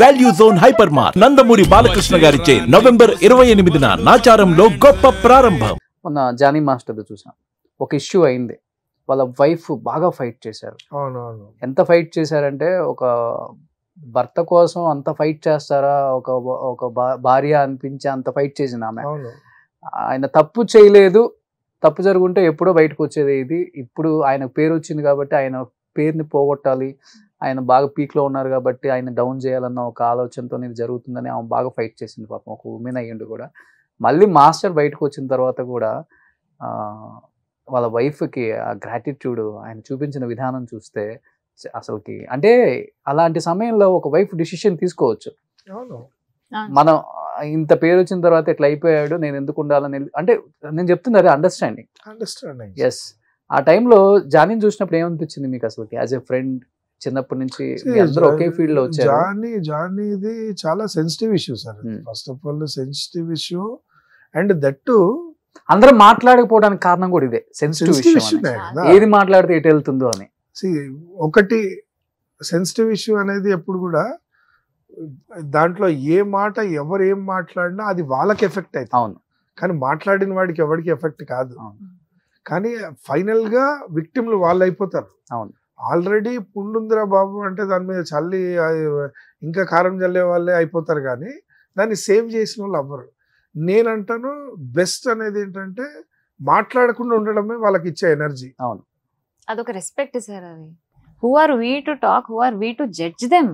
Value zone hyper mart Nandamuri Balakrishna గారిచే November 28న నాచారంలో గొప్ప ప్రారంభం. మొన్న జానీ మాస్టర్ చూసాం, ఒక ఇష్యూ అయింది. వాళ్ళ వైఫ్ బాగా ఫైట్ చేశారు. అవునవును. ఎంత ఫైట్ చేశారంటే, ఒక భర్త కోసం అంత ఫైట్ చేస్తారా, ఒక భార్య అనిపించి అంత ఫైట్ చేసింది ఆమె. ఆయన తప్పు చేయలేదు, తప్పు జరుగుంటే ఎప్పుడో బయటకు వచ్చేది ఇది. ఇప్పుడు ఆయన పేరు వచ్చింది కాబట్టి ఆయన పేరుని పోగొట్టాలి, ఆయన బాగా పీక్లో ఉన్నారు కాబట్టి ఆయన డౌన్ చేయాలన్న ఒక ఆలోచనతో ఇది జరుగుతుందని ఆమె బాగా ఫైట్ చేసింది. పాపం ఒక ఉమెన్ అయ్యిండు కూడా. మళ్ళీ మాస్టర్ బయటకు వచ్చిన తర్వాత కూడా వాళ్ళ వైఫ్కి ఆ గ్రాటిట్యూడ్ ఆయన చూపించిన విధానం చూస్తే అసలుకి, అంటే అలాంటి సమయంలో ఒక వైఫ్ డిసిషన్ తీసుకోవచ్చు. మనం ఇంత పేరు వచ్చిన తర్వాత ఇట్లా అయిపోయాడు, నేను ఎందుకు ఉండాలని, అంటే నేను చెప్తుంది అదే అండర్స్టాండింగ్. ఎస్, ఆ టైంలో జానీని చూసినప్పుడు ఏమనిపించింది మీకు అసలుకి యాజ్ ఎ ఫ్రెండ్? చిన్నప్పటి నుంచి అందరూ ఒకే ఫీల్డ్ లో వచ్చారు. జానీ ఇది చాలా sensitive issue sir. First of all sensitive issue, and that అందరూ మాట్లాడకపోవడానికి కారణం కూడా ఇదే, సెన్సిటివ్ ఇష్యూ. ఏది మాట్లాడితే ఎటు వెళ్తుందో అని. ఒకటి సెన్సిటివ్ ఇష్యూ అనేది ఎప్పుడు కూడా దాంట్లో ఏ మాట ఎవరు ఏం మాట్లాడినా అది వాళ్ళకి ఎఫెక్ట్ అవుతుంది. అవును, కానీ మాట్లాడిన వాడికి ఎవరికి ఎఫెక్ట్ కాదు. కానీ ఫైనల్ గా విక్టిమ్లు వాళ్ళు అయిపోతారు. అవును, ఆల్రెడీ పుండుందిరా బాబు అంటే దాని మీద చల్లి ఇంకా కారం చల్లే వాళ్ళే అయిపోతారు, కానీ దాన్ని సేవ్ చేసిన వాళ్ళు అవ్వరు. నేనంటాను బెస్ట్ అనేది ఏంటంటే మాట్లాడకుండా ఉండడమే వాళ్ళకి ఇచ్చే ఎనర్జీ. అవును, అదొక రెస్పెక్ట్ సార్. అది who are we to talk, who are we to judge them?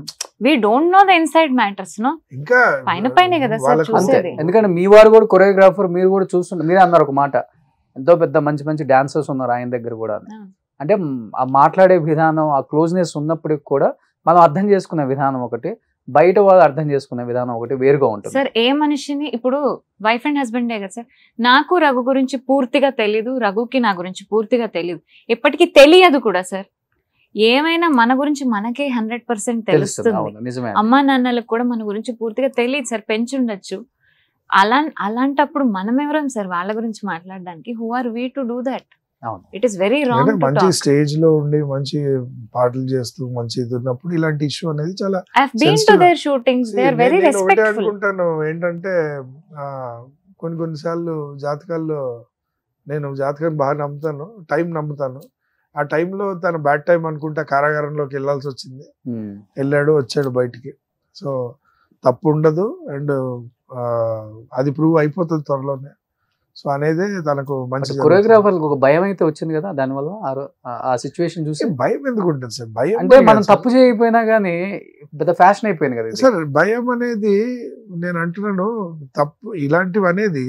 We don't know the inside matters. No, ఇంకా పైన కదా సార్ చూసేది. ఎందుకంటే మీ వారు కూడా కొరియోగ్రాఫర్, మీరు కూడా చూస్తుంటారు. మీరే అన్నారు ఒక మాట, ఎంతో పెద్ద మంచి మంచి డాన్సర్స్ ఉన్నారు ఆయన దగ్గర కూడా. అంటే ఆ మాట్లాడే విధానం, ఆ క్లోజ్నెస్ ఉన్నప్పటికి కూడా మనం అర్థం చేసుకునే విధానం ఒకటి, బయట వాళ్ళు అర్థం చేసుకునే విధానం ఒకటి వేరుగా ఉంటుంది. సార్ ఏ మనిషిని, ఇప్పుడు వైఫ్ అండ్ హస్బెండే కదా సార్. నాకు రఘు గురించి పూర్తిగా తెలీదు, రఘుకి నా గురించి పూర్తిగా తెలీదు, ఎప్పటికీ తెలియదు కూడా సార్. ఏమైనా మన గురించి మనకే 100% తెలుస్తుంది. అమ్మా నాన్నలకు కూడా మన గురించి పూర్తిగా తెలియదు సార్, పెంచుండొచ్చు. అలాంటప్పుడు మనం ఎవరం సార్ వాళ్ళ గురించి మాట్లాడడానికి? Who are we to do that? It is very wrong. మంచి స్టేజ్ లో ఉండి మంచి పాటలు చేస్తూ మంచి ఇది ఉన్నప్పుడు ఇలాంటి ఇష్యూ అనేది చాలా అనుకుంటాను. ఏంటంటే కొన్నిసార్లు జాతకాల్లో నేను జాతకాన్ని బాగా నమ్ముతాను, టైం నమ్ముతాను. ఆ టైంలో తన బ్యాడ్ టైం అనుకుంటా కారాగారంలోకి వెళ్ళాల్సి వచ్చింది. వెళ్ళాడు, వచ్చాడు బయటికి. సో తప్పు ఉండదు, అండ్ అది ప్రూవ్ అయిపోతుంది త్వరలోనే. సో అనేది తనకు మంచి. కొరియోగ్రాఫర్ ఒక భయం అయితే వచ్చింది కదా దానివల్ల, ఆ సిచ్యువేషన్ చూసి. భయం ఎందుకు ఉంటుంది సార్? భయం అంటే మనం తప్పు చేయకపోయినా కానీ పెద్ద ఫ్యాషన్ అయిపోయింది కదా సార్. భయం అనేది నేను అంటున్నాను, తప్పు ఇలాంటివి అనేది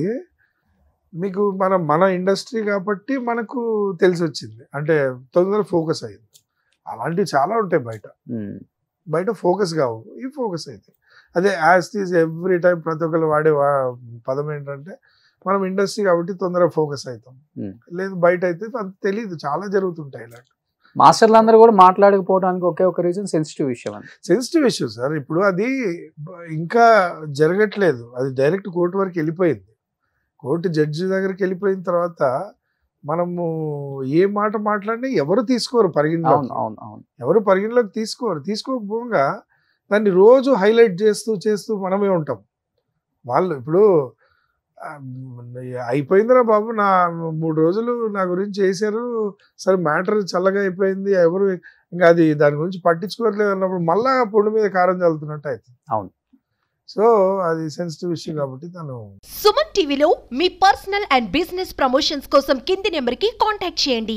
మీకు మన ఇండస్ట్రీ కాబట్టి మనకు తెలిసి వచ్చింది, అంటే తొందరగా ఫోకస్ అయింది. అలాంటివి చాలా ఉంటాయి బయట ఫోకస్ కావు, ఈ ఫోకస్ అయితే అదే యాజ్ ఈజ్ ఎవ్రీ టైం ప్రతి ఒక్కరు వాడే పదం ఏంటంటే మనం ఇండస్ట్రీ కాబట్టి తొందరగా ఫోకస్ అవుతాం. లేదు బయట అయితే అంత తెలియదు, చాలా జరుగుతుంటాయి ఇలాంటి. మాస్టర్లు అందరూ కూడా మాట్లాడకపోవడానికి ఒకే ఒక reason sensitive issue. Sensitive issue sir. ఇప్పుడు అది ఇంకా జరగట్లేదు, అది డైరెక్ట్ కోర్టు వరకు వెళ్ళిపోయింది. కోర్టు జడ్జి దగ్గరికి వెళ్ళిపోయిన తర్వాత మనము ఏ మాట మాట్లాడినా ఎవరు తీసుకోరు పరిగణలోకి. ఎవరు పరిగణలోకి తీసుకోకపోగా దాన్ని రోజు హైలైట్ చేస్తూ మనమే ఉంటాం. వాళ్ళు ఇప్పుడు అయిపోయిందిరా బాబు, నా 3 రోజులు నా గురించి చేశారు, సరే మ్యాటర్ చల్లగా అయిపోయింది, ఎవరు ఇంకా అది దాని గురించి పట్టించుకోవట్లేదు అన్నప్పుడు మళ్ళా పొడి మీద కారం చల్లుతున్నట్టు అవుతుంది. అవును, సో అది సెన్సిటివ్ ఇష్యూ కాబట్టి తను. సుమన్ టీవీలో మీ పర్సనల్ అండ్ బిజినెస్ ప్రమోషన్స్ కోసం కింది నెంబర్కి కాంటాక్ట్ చేయండి.